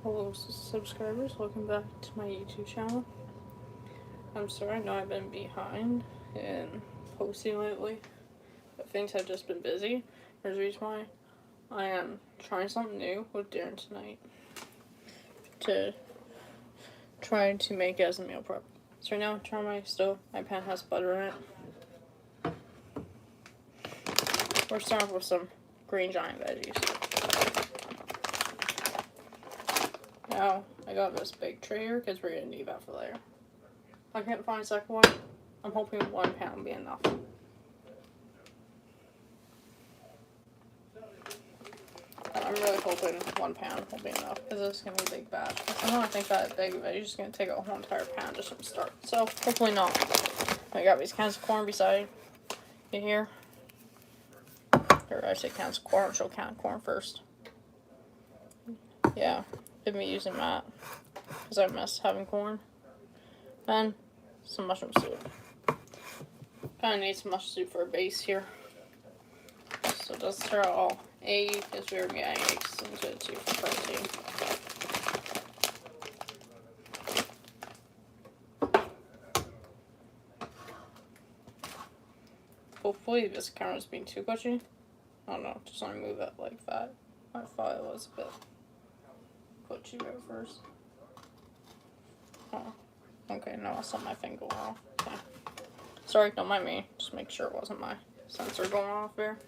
Hello subscribers, welcome back to my YouTube channel. I'm sorry, I know I've been behind in posting lately, but things have just been busy. There's a reason why. I am trying something new with Darren tonight to try to make it as a meal prep. So right now, turn on my stove. My pan has butter in it. We're starting off with some green giant veggies. Now, I got this big tray here because we're going to need that for later. I can't find a second one. I'm hoping 1 pound will be enough. I'm really hoping 1 pound will be enough because this is going to be a big batch. I don't think that big veggie is going to take a whole entire pound just from the start. So, hopefully not. I got these cans of corn beside me here. Or I say cans of corn, she'll count corn first. Yeah, been me using that because I miss having corn. And some mushroom soup. Kind of need some mushroom soup for a base here. So just throw all egg because we're going to be adding eggs into it too for protein. Hopefully this camera's being too glitchy. I don't know, just want to move it like that. I thought it was a bit glitchy at first. Oh, okay, no, I saw my thing go off. Okay. Sorry, don't mind me. Just make sure it wasn't my sensor going off there.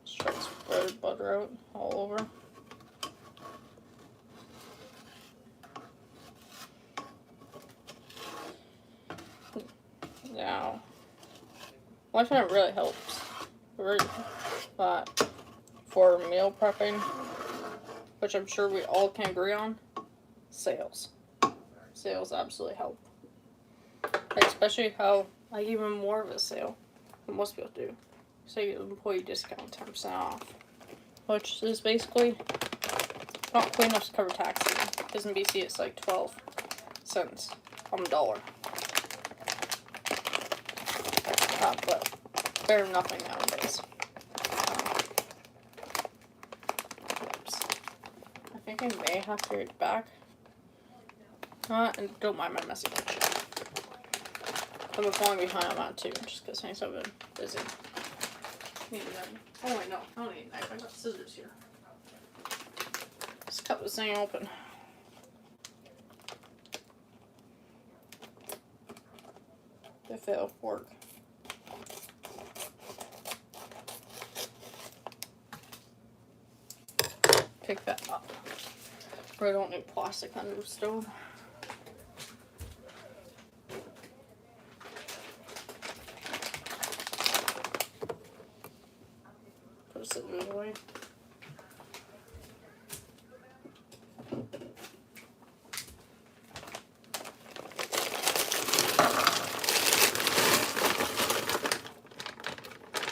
Just try to spread butter out all over. Now, one thing that really helps for meal prepping, which I'm sure we all can agree on, sales. Sales absolutely help. Especially how I give them more of a sale than most people do. So you get an employee discount 10% off, which is basically not quite enough to cover taxes. Because in BC it's like 12 cents on the dollar. But better than nothing nowadays. Oops. I think I may have to read back. And don't mind my messy picture. I've been falling behind on that too, just because things have been busy. Need a knife. Oh wait, no, I don't need a knife. I got scissors here. Let's cut this thing open. If it'll work. Pick that up. I don't need plastic under the stove. Put the scissors away.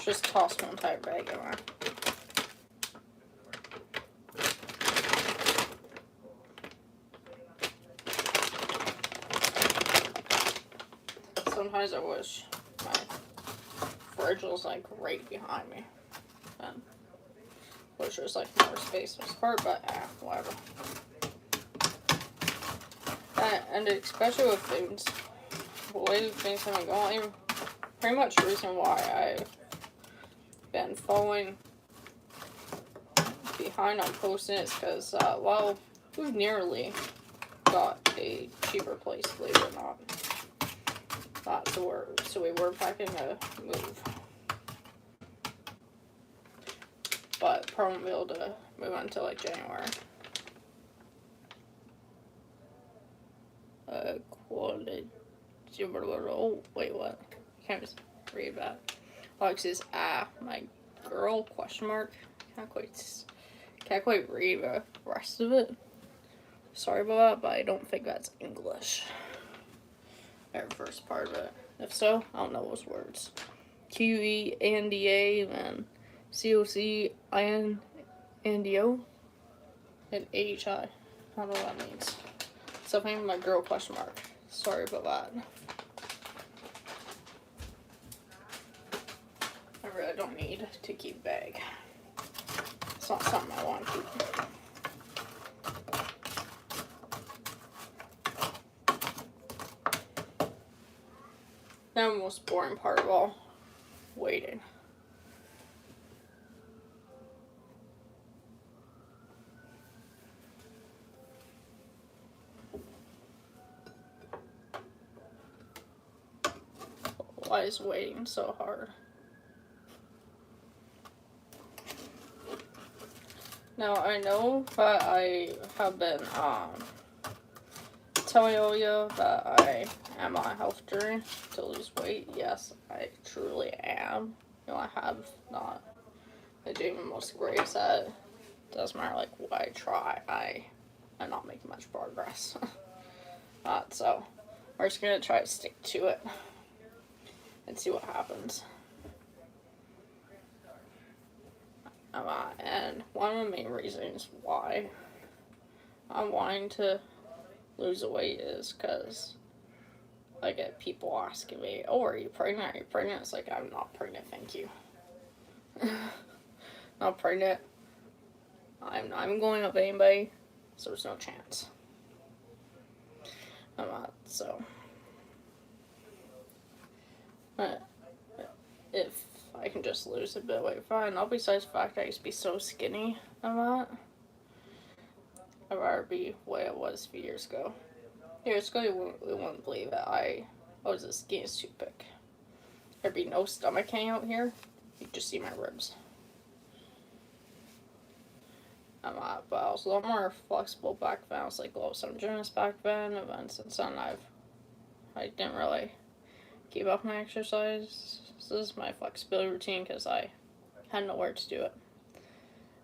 Just toss one entire bag in there. Sometimes I wish my fridge was like right behind me. And wish there was like more space in this part, but whatever. And especially with things, the way things have been going, pretty much the reason why I've been falling behind on posting is because, well, we've nearly got a cheaper place, believe it or not. So we were packing to move. But probably won't be able to move until like January. Quality. Oh, wait, what? I can't just read that. Alex says, my girl, question mark. Can't quite read the rest of it. Sorry about that, but I don't think that's English. Or first part of it. If so, I don't know those words. QEANDA, then COCINDO, and AHI. I don't know what that means. Something with my girl question mark. Sorry about that. I really don't need to keep bag. It's not something I want to keep. The most boring part of all, waiting. Why is waiting so hard? Now I know that I have been telling you that I am on a health journey to lose weight. Yes, I truly am. You know, I have not been doing the most great at it. Doesn't matter like what I try, I'm not making much progress. So we're just gonna try to stick to it and see what happens. And one of the main reasons why I'm wanting to lose the weight is because I get people asking me, "Oh, are you pregnant? Are you pregnant?" It's like, I'm not pregnant, thank you. Not pregnant. I'm not even going up anybody, so there's no chance. I'm not, so. If I can just lose a bit of weight, fine. Not besides the fact I used to be so skinny, I'm not. I'd rather be what I was a few years ago. Years ago, you wouldn't believe that I was as skinny as toothpick. There'd be no stomach hanging out here. You'd just see my ribs. I'm not, but I was a lot more flexible back then. I was like low some gymnast back then, and then since then I didn't really keep up my exercise. This is my flexibility routine because I had nowhere to do it.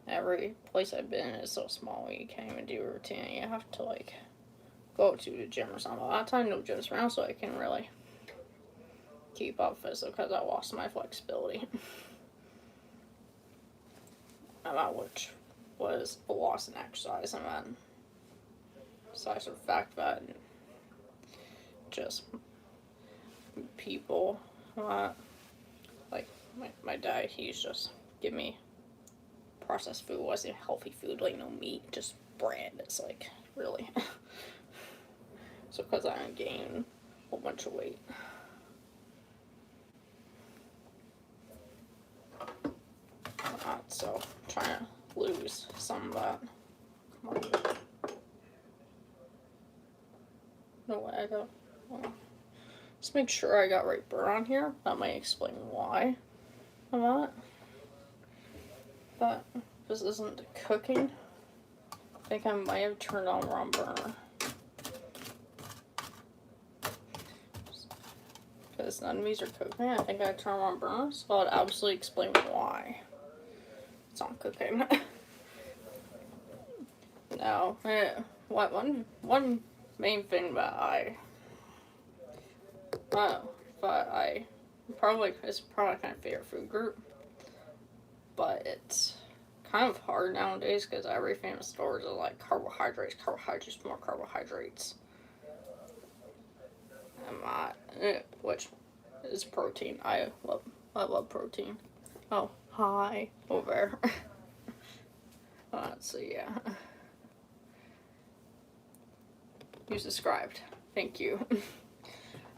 Every place I've been is so small you can't even do a routine. You have to like go to the gym or something. A lot of time no gyms around, so I can really keep up physical because I lost my flexibility. Which was a loss in exercise, and then besides the fact that just people like my dad, he's just give me processed food, wasn't healthy food, like no meat, just bread. It's like, really. So because I gained a whole bunch of weight. So trying to lose some of that. Come on. No way, I got. Well, just make sure I got right burn on here. That might explain why I'm not. But this isn't cooking. I think I might have turned on wrong burner. Because none of these are cooking. I think I turned on burner, so I'll absolutely explain why it's not cooking. Now, one main thing that it's probably kind of favorite food group, but it's kind of hard nowadays because everything in the stores is like carbohydrates, more carbohydrates, which is protein. I love protein. Oh, hi over there. So yeah. You subscribed. Thank you.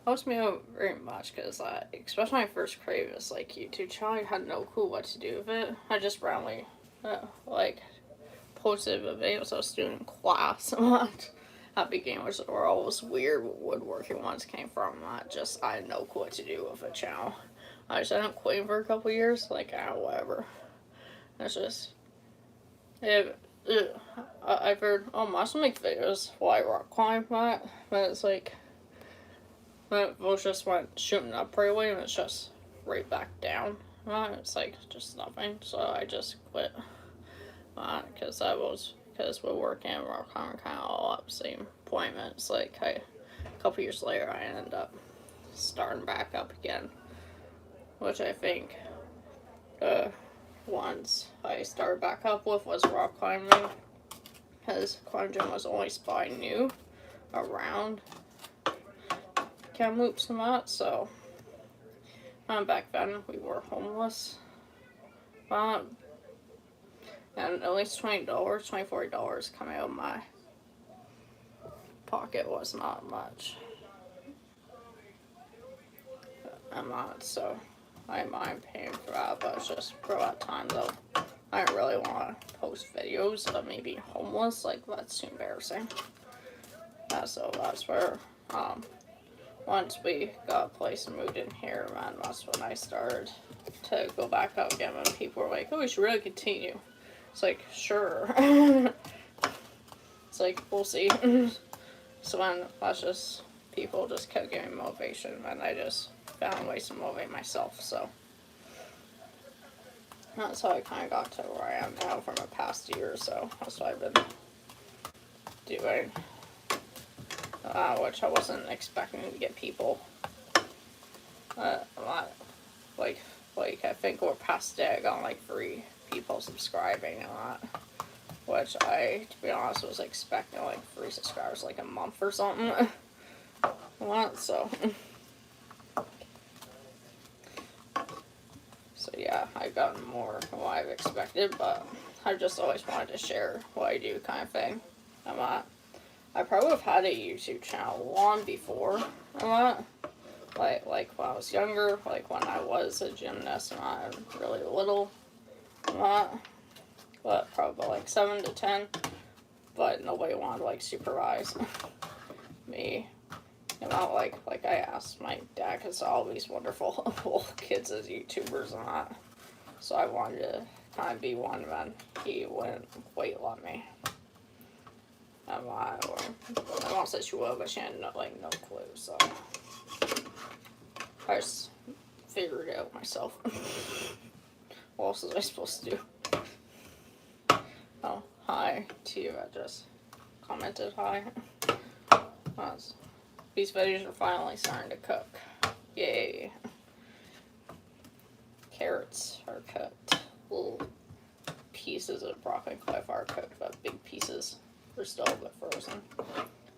Helps me out very much because, especially when I first created this YouTube channel, I had no clue what to do with it. I just randomly posted a video I was doing in class at the beginning, which were all those weird woodworking ones came from. I had no clue what to do with a channel. I just ended up quitting for a couple years, whatever. It's just I've heard, I must make videos while I rock climb that, but it's like, it just went shooting up right away and it's just right back down. It's like, just nothing, so I just quit. Because woodworking and rock climbing kind of all at the same point. It's like, a couple years later, I ended up starting back up again, which I think, once I started back up with was rock climbing, because Climb Gym was the only spot I knew around Kamloops and that, so Back then we were homeless. And at least $20, $24 coming out of my pocket was not much. I'm not, so I mind paying for that, but it's just for that time though. I don't really want to post videos of me being homeless, like that's too embarrassing. So that's where, once we got a place and moved in here, man, that's when I started to go back out again when people were like, oh, we should really continue. It's like, sure. It's like, we'll see. So then that's just, people just kept giving me motivation, and I just found ways to motivate myself, so. That's how I kind of got to where I am now from the past year or so. That's what I've been doing. Which I wasn't expecting to get people. A lot. Like I think we're past day I got like 3 people subscribing a lot. Which I, to be honest, was expecting like 3 subscribers like a month or something. A lot, so. So yeah, I've gotten more than what I've expected, but I just always wanted to share what I do kind of thing. I probably have had a YouTube channel long before like when I was younger, like when I was a gymnast and I'm really little, but probably like 7 to 10, but nobody wanted to like supervise me. Like I asked my dad, because all these wonderful kids as YouTubers and that, so I wanted to kind of be one, and he wouldn't wait let me. My mom said she would, but she had no clue, so I just figured it out myself. What else was I supposed to do? Oh, hi to you. I just commented hi. These veggies are finally starting to cook. Yay. Carrots are cooked. Little pieces of broccoli and cauliflower are cooked, but big pieces are still a bit frozen.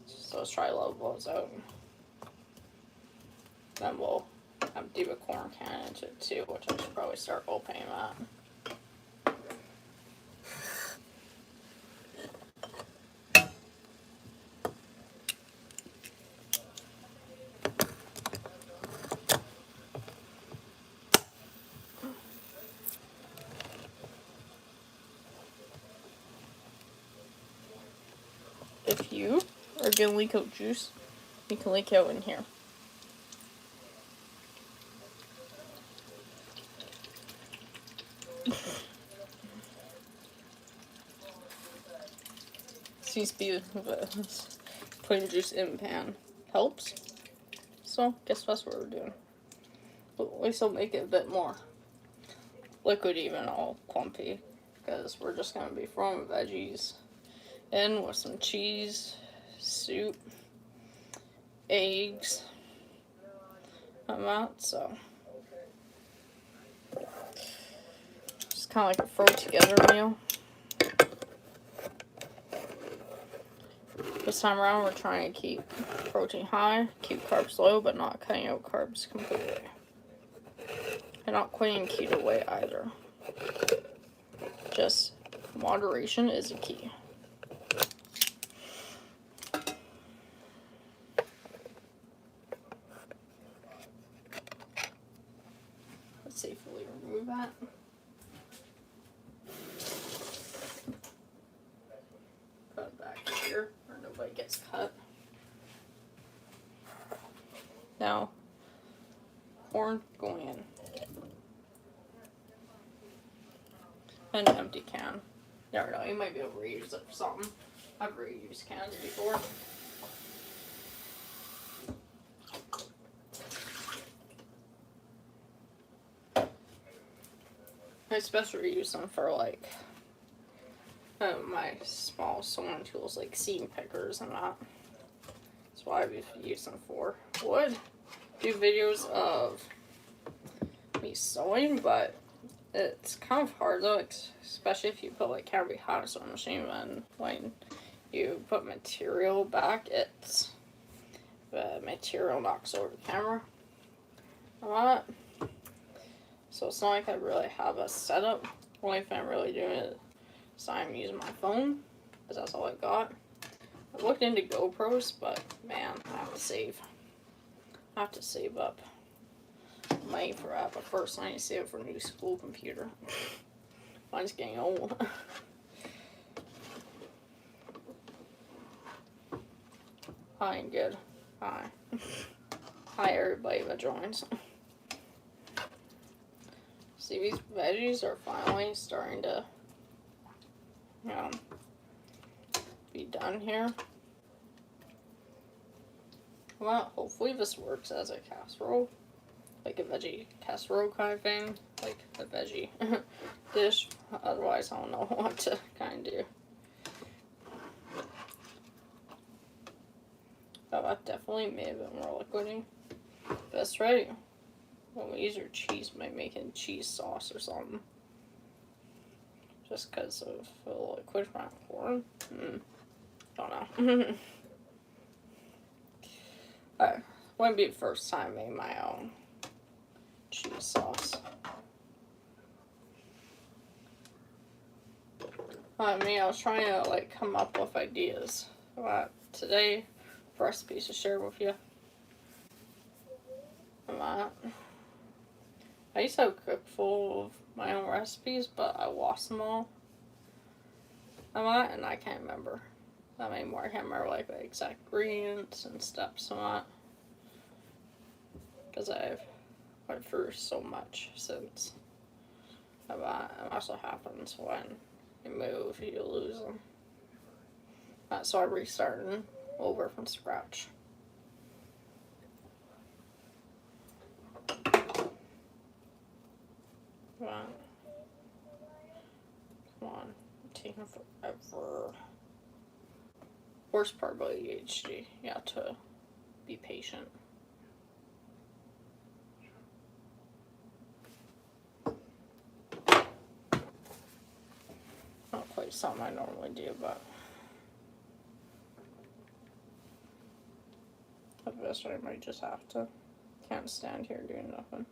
So let's try to load those out. Then we'll do a corn can into it too, which I should probably start opening that. If you are gonna leak out juice, you can leak out in here. Seems to be putting juice in the pan helps. So guess that's what we're doing. But at least I'll make it a bit more liquid, even all clumpy, because we're just gonna be throwing veggies in with some cheese, soup, eggs, and that, so just kind of like a throw together meal. This time around we're trying to keep protein high, keep carbs low, but not cutting out carbs completely. And not quitting keto way either. Just moderation is a key. Let's safely remove that. Put it back here where nobody gets cut. Now, corn going in. An empty can. Never know, you might be able to reuse it for something. I've reused cans before. I especially use them for like my small sewing tools, like seam pickers and that. That's what I've used them for. Would do videos of me sewing, but it's kind of hard though, especially if you put like camera behind a sewing machine, and when you put material back, the material knocks over the camera a lot. So it's not like I really have a setup. The only thing I'm really doing is I'm using my phone, because that's all I got. I looked into GoPros, but man, I have to save. I have to save up money for that, but first I need to save up for a new school computer. Mine's getting old. Hi and good. Hi. Hi everybody that joins. See, these veggies are finally starting to, you know, be done here. Well, hopefully this works as a casserole. Like a veggie casserole kind of thing. Like a veggie dish. Otherwise, I don't know what to kind of do. Oh, that definitely made a bit more liquidy. That's ready. When we use your cheese, might make it cheese sauce or something. Just because of the liquid from corn. Don't know. Alright, wouldn't be the first time I made my own cheese sauce. I was trying to like come up with ideas about today, recipes to share with you. I used to have a cook full of my own recipes, but I lost them all. And I can't remember that anymore. I can't remember like the exact ingredients and steps and that. Because I've went through so much since. It also happens when you move, you lose them. So I'm restarting over from scratch. Come on. Taking forever. Worst part about ADHD, you have to be patient. Not quite something I normally do, but at this I might just have to. Can't stand here doing nothing.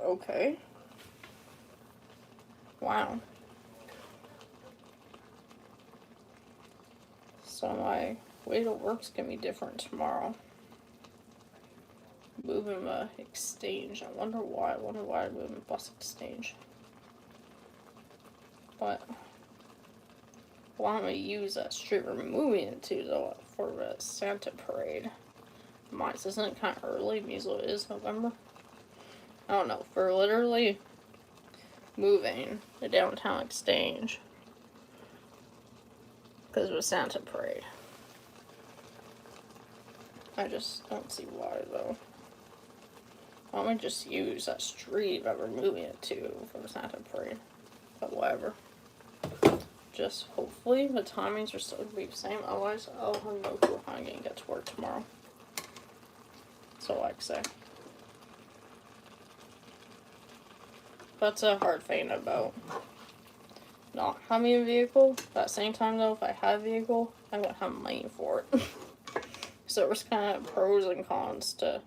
Okay. Wow. So my way to work's gonna be different tomorrow. Moving the exchange. I wonder why. I'm moving the bus exchange. But why don't we use that street we're moving into though for the Santa parade? Mine isn't it kind of early? Because it is November. I don't know. For literally moving the downtown exchange because of a Santa parade. I just don't see why though. Why don't we just use that street that we're moving it to for the Santa parade? But whatever. Just hopefully the timings are still going to be the same. Otherwise, I'll have no clue how I'm going to get to work tomorrow. So like I say. That's a hard thing about not having a vehicle. But at the same time though, if I had a vehicle, I wouldn't have money for it. So there's kind of pros and cons to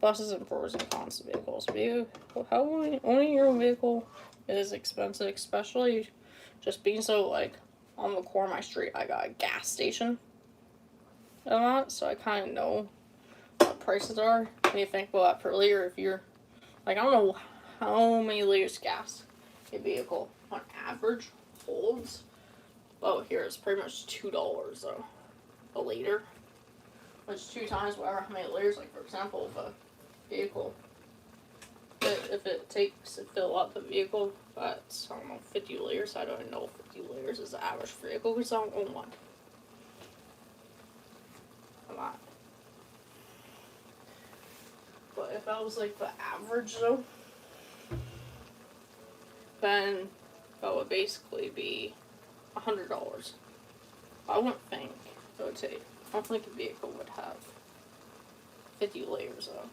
buses and pros and cons to vehicles. Owning your own vehicle is expensive, especially just being so like on the corner of my street. I got a gas station a lot, so I kind of know what prices are. When you think about that per liter, if you're like, I don't know how many liters gas a vehicle on average holds. But here it's pretty much $2 though, a liter. Which is 2 times whatever how many liters, like for example, if a vehicle, if it takes to fill up the vehicle, that's, I don't know, 50 liters. I don't even know if 50 liters is the average vehicle because I don't own one. A lot. But if that was like the average though, then that would basically be $100. I wouldn't think it would take. I don't think a vehicle would have 50 layers though.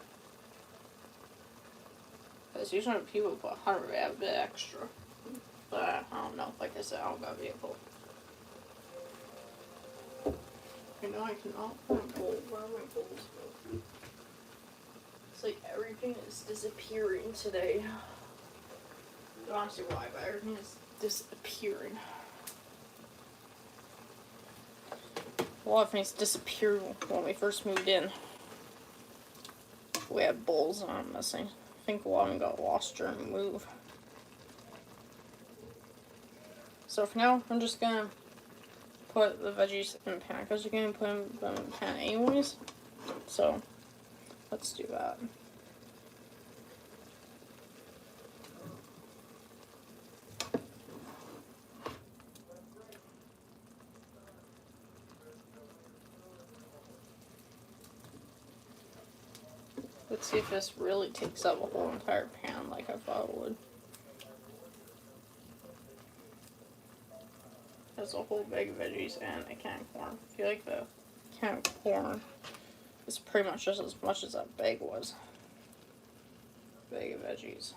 Because usually people put 100 a bit extra. But I don't know. Like I said, I don't got a vehicle. You know, I cannot find gold. Where are my golds go? It's like everything is disappearing today. I don't honestly why, but everything is disappearing. A lot of things disappeared when we first moved in. We had bowls and I'm missing. I think a lot of them got lost during the move. So for now, I'm just gonna put the veggies in the pan because you're gonna put them in the pan anyways. So let's do that. Let's see if this really takes up a whole entire pan like I thought it would. There's a whole bag of veggies and a can of corn. I feel like the can of corn is pretty much just as much as that bag was. Bag of veggies.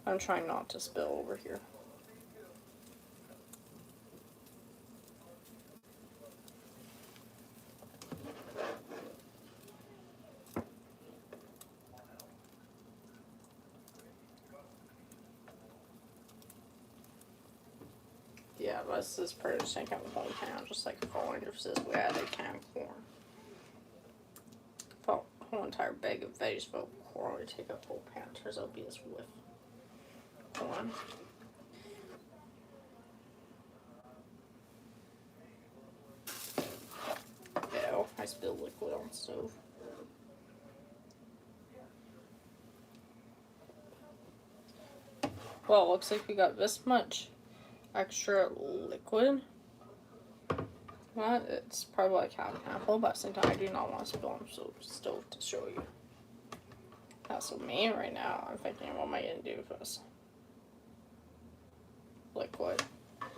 I'm trying not to spill over here. Yeah, this is pretty much taking up the whole pan, just like the following differences we had a can of corn. Well, a whole entire bag of veggies, but corn would take up the whole pan. Turns out to be this with corn. Ew, I spilled liquid on the stove. Well, looks like we got this much extra liquid. Well, it's probably like half and half full, but at the same time, I do not want to spill on the stove to show you. That's what me right now. I'm thinking, what am I going to do with this liquid?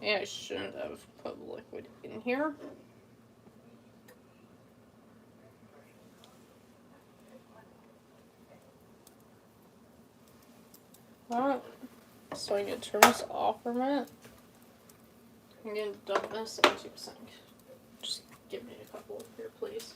Yeah, I shouldn't have put liquid in here. Alright, so I need to turn this off for a minute. I'm going to dump this into the sink. Just give me a couple here, please.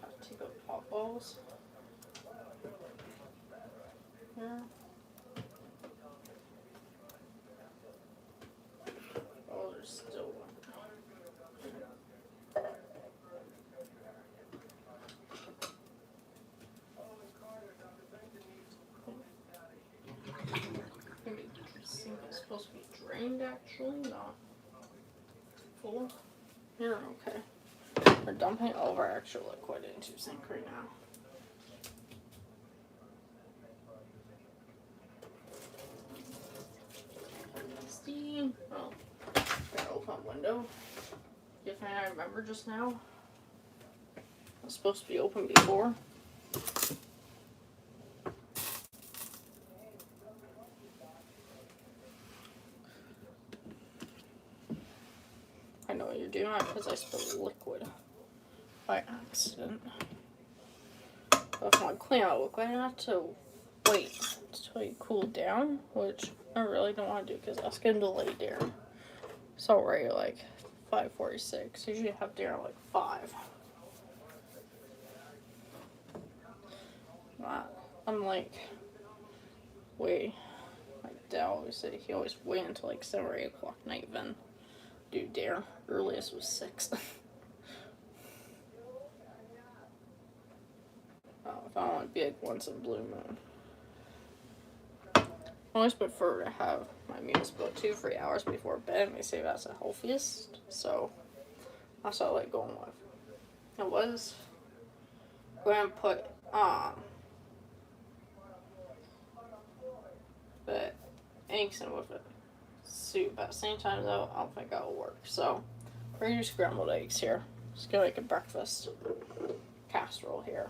Have to take out pop balls. Yeah. Oh, there's still one. Maybe the sink is supposed to be drained, actually, not full. Yeah, okay. We're dumping all of our extra liquid into the sink right now. Steam. Oh, gotta open a window. If I remember just now, it was supposed to be open before. I know what you're doing because I spilled liquid by accident. But if I want to clean out liquid, I have to wait until it cool down, which I really don't want to do because that's going to delay dinner. It's already like 5:46. Usually have dinner like 5. I'm like, wait. My dad always said he always wait until like 7 or 8 o'clock at night then do dinner. Earliest was 6. If I want to be like once in a blue moon. I always prefer to have my meals about 2-3 hours before bed. They say that's the healthiest, so that's what I like going with. I was going to put the eggs in with it. soup. At the same time, though, I don't think that'll work. So, we're gonna do scrambled eggs here. Just gonna make a breakfast casserole here.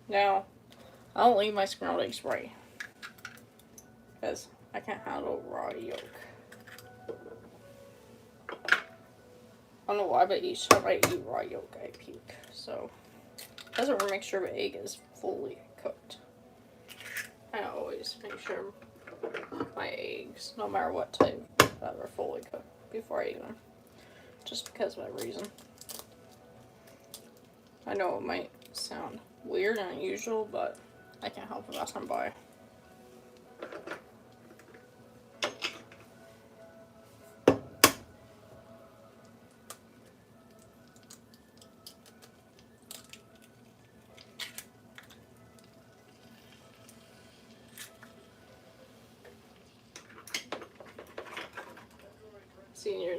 Now, I don't leave my scrambled eggs right, because I can't handle raw yolk. I don't know why, but each time I eat raw yolk, I puke. So, I just want to make sure the egg is fully cooked. I always make sure my eggs, no matter what type, that are fully cooked before I eat them. Just because of that reason. I know it might sound weird and unusual, but I can't help it. That's what I'm by.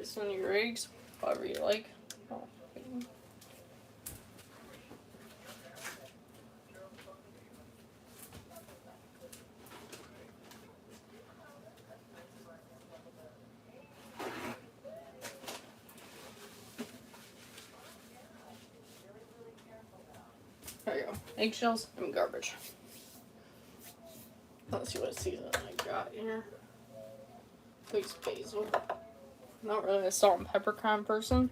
Send your eggs, however you like. Oh. There you go. Eggshells and garbage. Let's see what season I got here. Please basil. Not really a salt and pepper kind of person,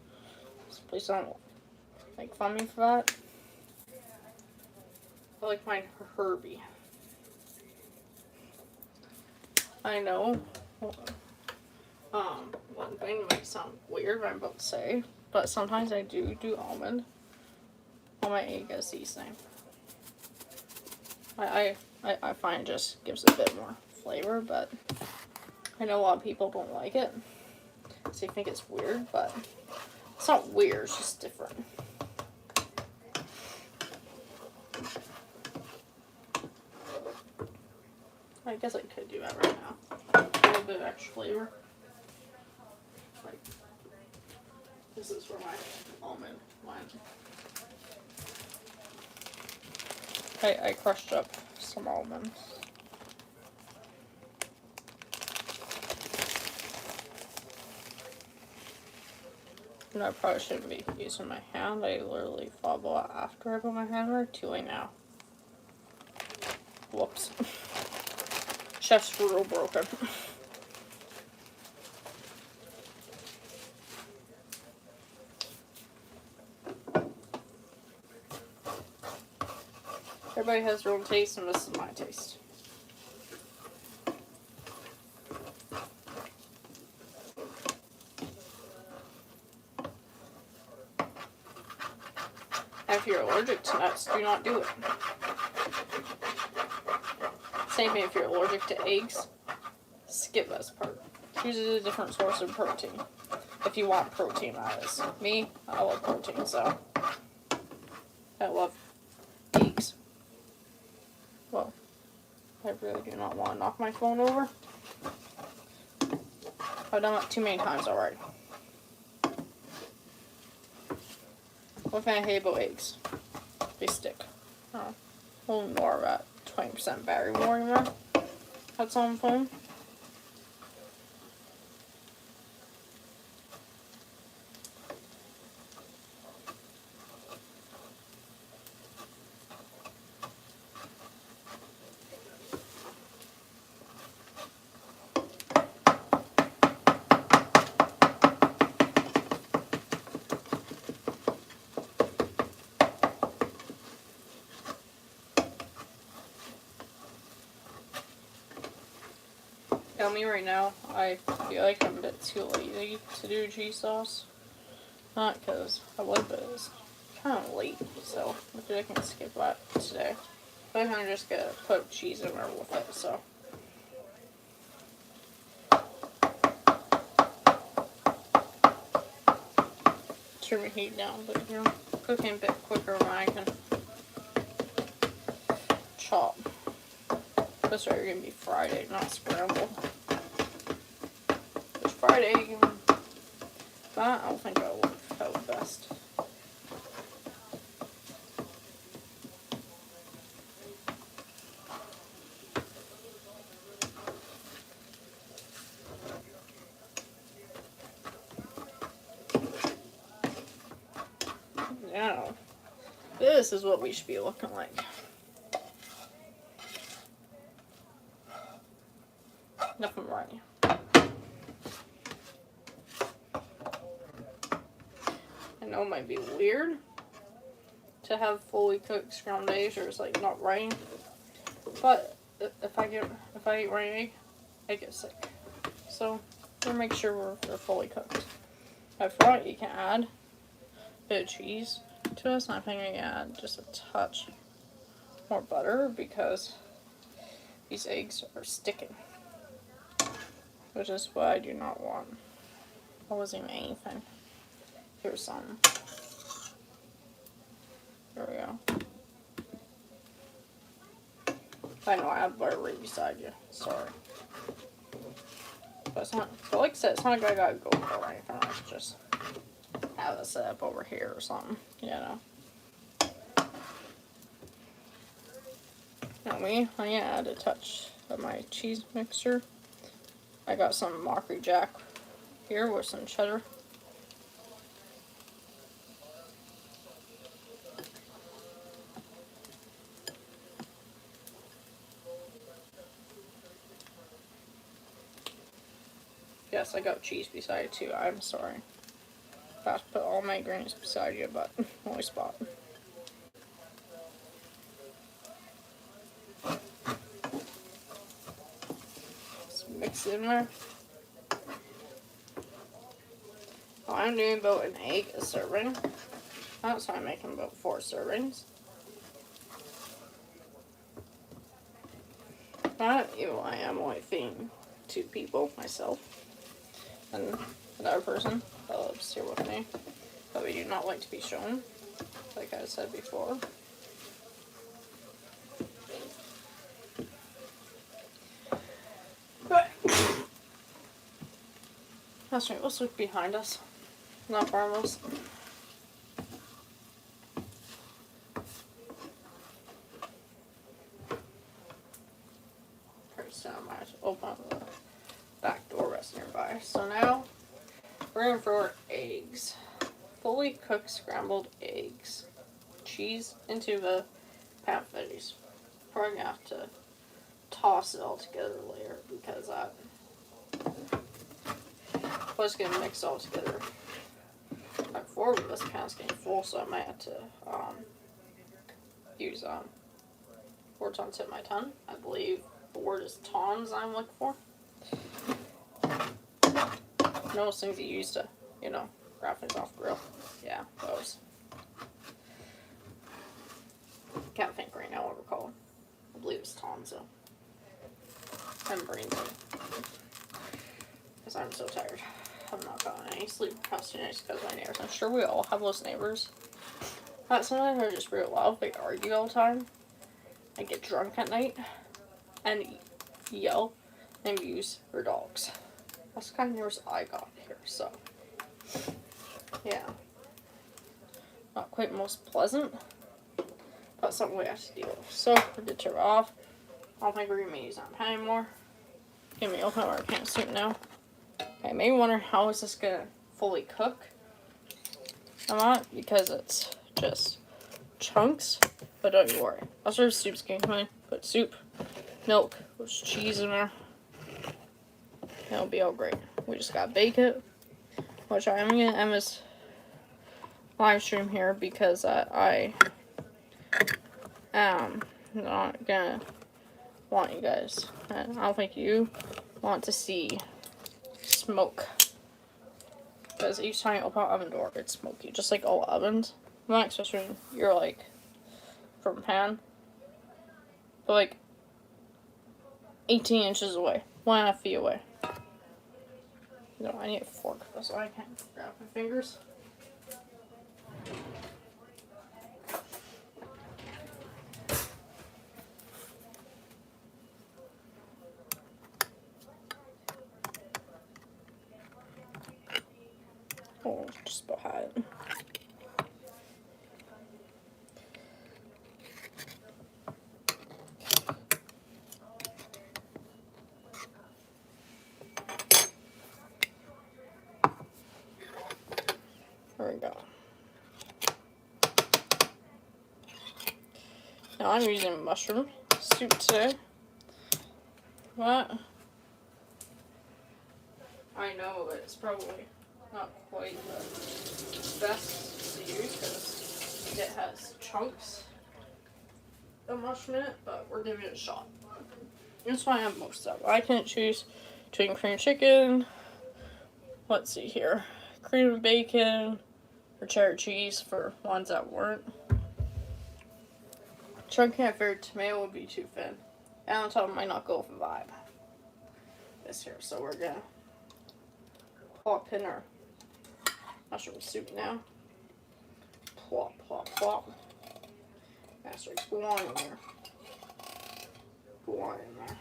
so please don't make fun of me for that. I like mine herby. I know, one thing might sound weird what I'm about to say, but sometimes I do almond on my egg as seasoning. I find it just gives it a bit more flavor, but I know a lot of people don't like it. So you think it's weird, but it's not weird, it's just different. I guess I could do that right now. A little bit of extra flavor. Like, this is where my almond went. I crushed up some almonds. And I probably shouldn't be using my hand. I literally thought about it after I put my hand there. Too late now. Whoops. Chef's rule broken. Everybody has their own taste, and this is my taste. If you're allergic to nuts, do not do it. Same thing if you're allergic to eggs, skip this part. Choose a different source of protein. If you want protein, that is. Me, I love protein, so I love eggs. Well, I really do not want to knock my phone over. I've done that too many times already. One thing I hate about eggs, they stick. We'll ignore that 20% battery warning there. That's on the phone. Tell me right now, I feel like I'm a bit too lazy to do cheese sauce. Not because I would, but it's kind of late, so I feel like I can skip that today. But I'm just gonna put cheese in there with it, so. Turn the heat down, but you know, cooking a bit quicker when I can chop. This are gonna be fried egg, not scrambled. Which fried egg, that I don't think that'll work out best. now, this is what we should be looking like. Nothing right. I know it might be weird to have fully cooked scrambled eggs, or it's like not right. But if I eat raw egg, I get sick. So we'll make sure we're fully cooked. If not, you can add a bit of cheese to this. And I think I can add just a touch more butter because these eggs are sticking, which is what I do not want. That wasn't even anything. Here's some. There we go. I know I have butter right beside you. Sorry. But it's not, but like I said, it's not like I gotta go for or anything. I should just have it set up over here or something, you know. Now I add a touch of my cheese mixture. I got some Mockery Jack here with some cheddar. Yes, I got cheese beside it too. I'm sorry. I have to put all my ingredients beside you, but only spot. Just mix it in there. I'm doing about an egg a serving. That's why I'm making about 4 servings. Not even I am only feeding 2 people, myself, and another person that lives here with me, but we do not like to be shown, like I said before. But that's right, let's look behind us, not harmless. So I might open the back door rest nearby. So now we're going for our eggs. Fully cooked scrambled eggs. Cheese into the panfettis. Probably going to have to toss it all together later because I was going to mix it all together. Like forward, this pan's getting full, so I might have to use words on the tip of my tongue. I believe the word is tongs I'm looking for. Those things you use to, you know, grab things off grill. Yeah, those. Can't think right now what we're called. I believe it's tongs though. I'm brain dead. Because I'm so tired. I've not gotten any sleep past 2 nights because of my neighbors. I'm sure we all have those neighbors. But sometimes they're just real loud. They argue all the time. I get drunk at night and yell and abuse their dogs. That's the kind of neighbors I got here, so yeah. Not quite most pleasant, but something we have to deal with. So we're good to turn it off. I don't think we're gonna use that pan anymore. Give me open our can of soup now. Okay, maybe wonder how is this gonna fully cook? I'm not, because it's just chunks, but don't you worry. I'll serve soup's gonna come in. Put soup, milk, with cheese in there. It'll be all great. We just gotta bake it, which I'm gonna end this live stream here because I am not gonna want you guys, and I don't think you want to see smoke. Because each time you open an oven door, it's smoky, just like all ovens. Not especially when you're like from pan, but like 18 inches away, 1.5 feet away. No, I need a fork so I can't grab my fingers. Oh, just about had it. There we go. Now I'm using mushroom soup today. But I know it's probably not quite the best to use because it has chunks of mushroom in it, but we're giving it a shot. That's why I have most of it. I couldn't choose between cream chicken, let's see here, cream and bacon, or cheddar cheese for ones that weren't. Chunky I figured tomato would be too thin. And on top it might not go with the vibe. This here, so we're gonna plop in our mushroom soup now. Plop, plop, plop. That's right, go on in there. Go on in there.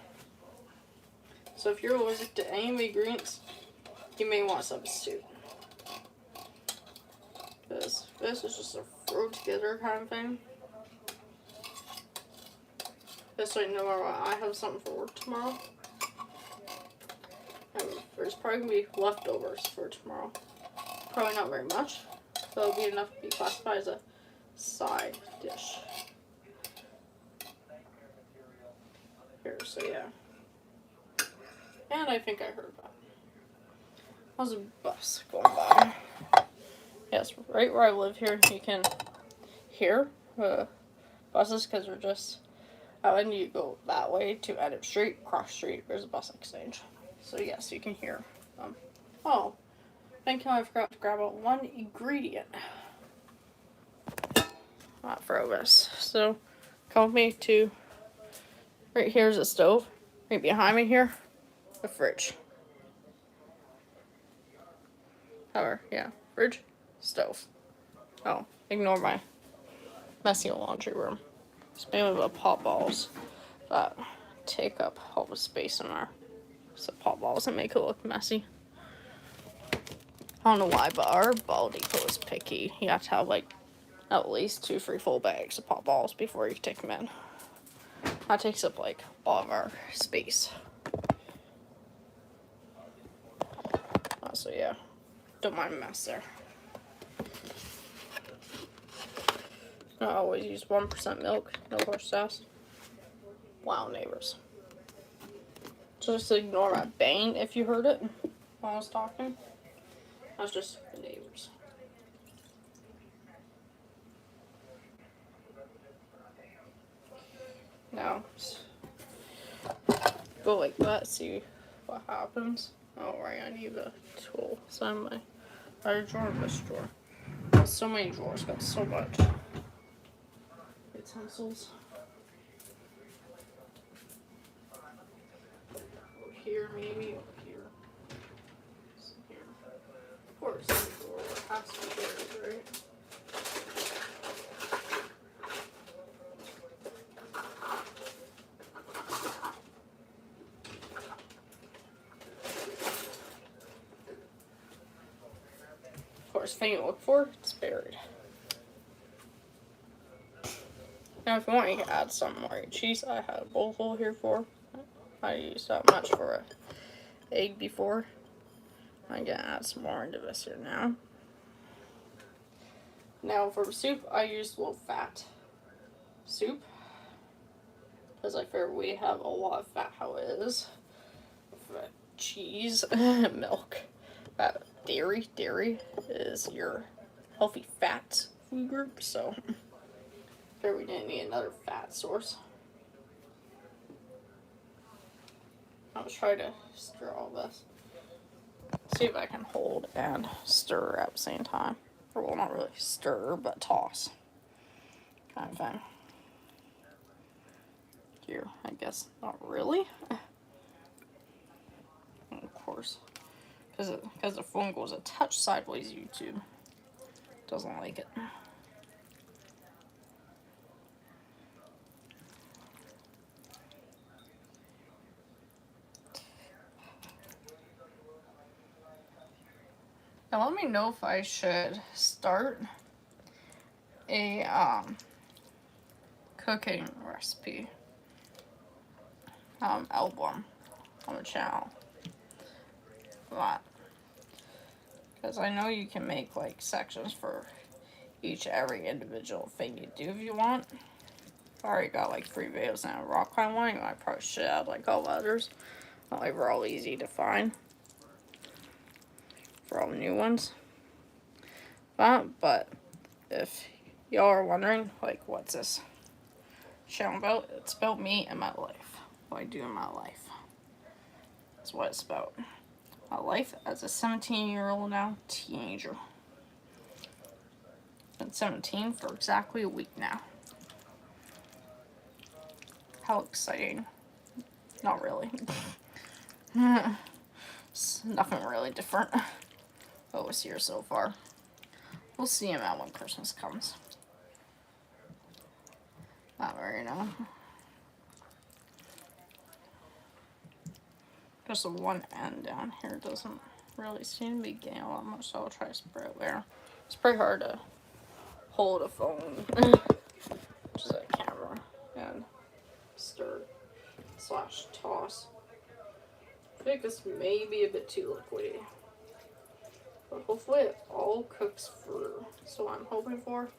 So if you're allergic to any of the ingredients, you may want to substitute. Because this is just a throw together kind of thing. This way, no matter what, I have something for work tomorrow. And there's probably going to be leftovers for tomorrow. Probably not very much, but it'll be enough to be classified as a side dish. Here, so yeah. And I think I heard that. That was a bus going by. Yes, right where I live here, you can hear buses because we're just out and you go that way to Adam Street, cross street, there's a bus exchange. So yes, you can hear them. Oh, thank you, I forgot to grab out one ingredient. Not for this. So come with me to, right here's the stove. Right behind me here, the fridge. Or, yeah, fridge, stove. Oh, ignore my messy laundry room. It's mainly the pop balls that take up all the space in our pop balls and make it look messy. I don't know why, but our ball depot is picky. You have to have like at least 2-3 full bags of pop balls before you take them in. That takes up like all of our space. So yeah, don't mind the mess there. I always use 1% milk, no horse sass. Wow, neighbors. Just ignore my bang if you heard it while I was talking. That's just the neighbors. Now, go like that, see what happens. Oh, right, I need a tool. So I'm my other drawer, this drawer. So many drawers, got so much utensils. Over here, maybe over here. Here. Of course, the drawer has to be there, right? Thing you look for, it's buried. Now if you want, you can add some more cheese. I have a bowl here for. I used that much for an egg before. I'm gonna add some more into this here now. Now for soup, I used low fat soup because I figure we have a lot of fat how it is. Cheese, milk, dairy is your healthy fat food group, so there we didn't need another fat source. I'll try to stir all this. See if I can hold and stir at the same time. Or well, not really stir, but toss. Kind of thing. Here, I guess not really. Of course. Because the phone goes a touch sideways, YouTube doesn't like it. Now let me know if I should start a cooking recipe album on the channel. Because I know you can make like sections for every individual thing you do if you want. I already got like 3 videos and a rock climb one. I probably should add like all the others. Not like we're all easy to find for all the new ones. But if y'all are wondering, like, what's this channel about? It's about me and my life. What I do in my life. That's what it's about. My life as a 17-year-old now teenager. Been 17 for exactly a week now. How exciting. Not really. It's nothing really different. What was here so far. We'll see him out when Christmas comes. Not very now. Just the one end down here doesn't really seem to be getting a lot much, so I'll try to spray it there. It's pretty hard to hold a phone, which is a camera, and stir / toss. I think this may be a bit too liquidy, but hopefully it all cooks through. So I'm hoping for.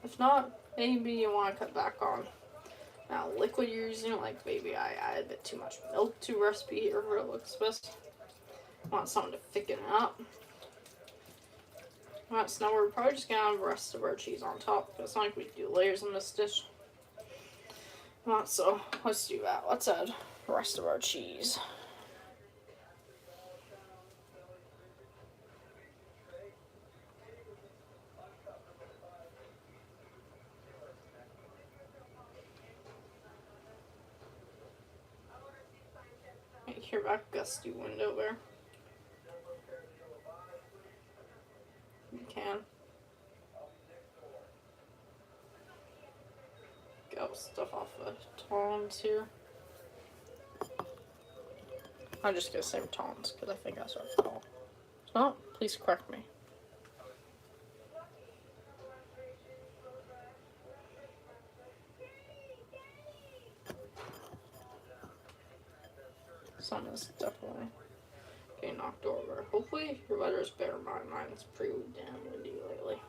If not, maybe you want to cut back on now liquid you're using. Like maybe I added a bit too much milk to recipe, or it looks best. Want something to thicken it up. Alright, so now we're probably just gonna have the rest of our cheese on top. It's not like we do layers in this dish. Alright, so let's do that. Let's add the rest of our cheese. Hear that gusty wind over there. You can. Get stuff off the tongs here. I'm just gonna say tongs because I think that's what it's called. If not, please correct me. Something's definitely getting knocked over. Hopefully your weather is better than mine. Mine's pretty damn windy lately.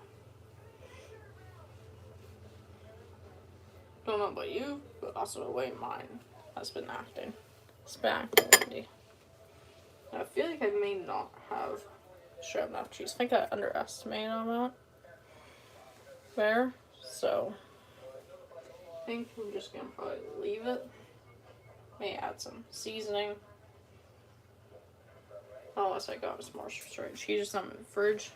Don't know about you, but also the way mine has been acting. It's been acting windy. And I feel like I may not have shredded enough cheese. I think I underestimated on that there. So I think I'm just gonna probably leave it. May add some seasoning. Unless I got some more shredded cheese in the fridge.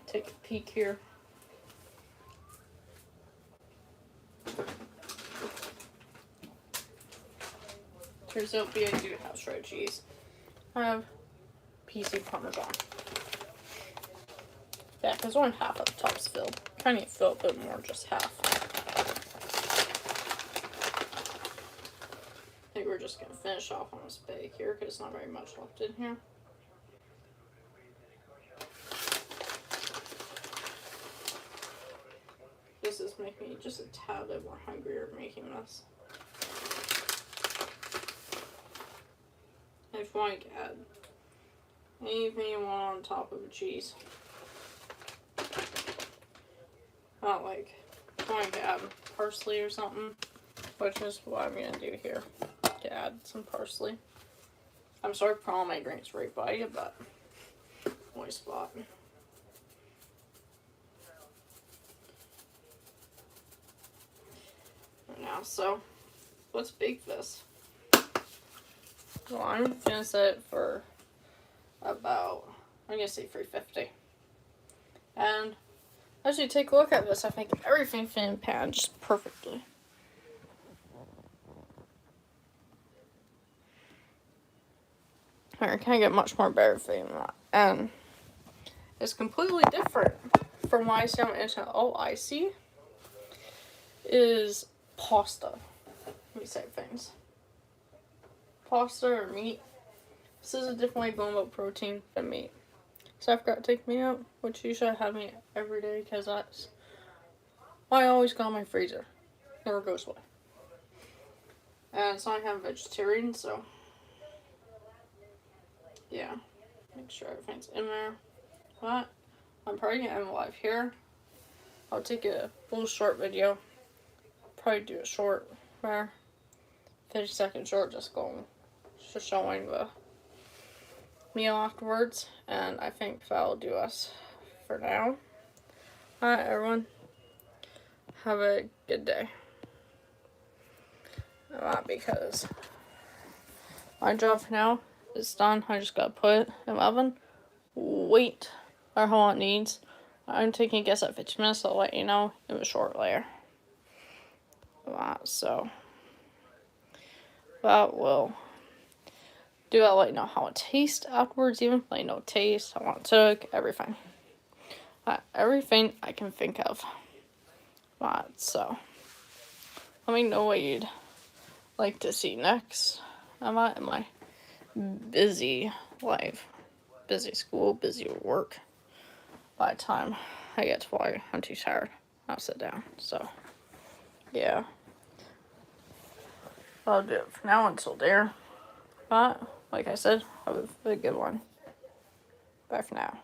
Take a peek here. Turns out I do have shredded cheese. I have PC Parmesan. Yeah, because only half of the top's filled. Kind of need to fill a bit more, just half. I think we're just going to finish off on this bag here because there's not very much left in here. This is making me just a tad bit more hungrier making this. If you want to add anything you want on top of the cheese. Not like going to add parsley or something, which is what I'm going to do here. To add some parsley. I'm sorry for all my ingredients right by you, but only spot. Now, so let's bake this. Well, I'm gonna set it for about, I'm gonna say 350. And as you take a look at this, I think everything fit in the pan just perfectly. Alright, can I get much more better thing than that? And it's completely different from what I see on the internet. All I see is pasta. Let me say things. Pasta or meat. This is a different way of going about protein than meat. So I've got to take meat out, which usually I have meat every day because that's why I always got in my freezer. Never goes away. And so I have vegetarian, so yeah, make sure everything's in there. But I'm probably gonna end live here. I'll take a little short video probably do a short there. 50-second short, just showing the meal afterwards. And I think that'll do us for now. Alright, everyone. Have a good day. Because my job for now is done. I just gotta put it in the oven. Wait for how long it needs. I'm taking a guess at 15 minutes, so I'll let you know. It was short later. So that will do. I'll let you know how it tastes afterwards, even let you know taste, how long it took, everything. Everything I can think of. So let me know what you'd like to see next. I'm in my busy life, busy school, busy work. By the time I get to play, I'm too tired. I'll sit down. So yeah, I'll do it for now until there. But like I said, have a good one. Bye for now.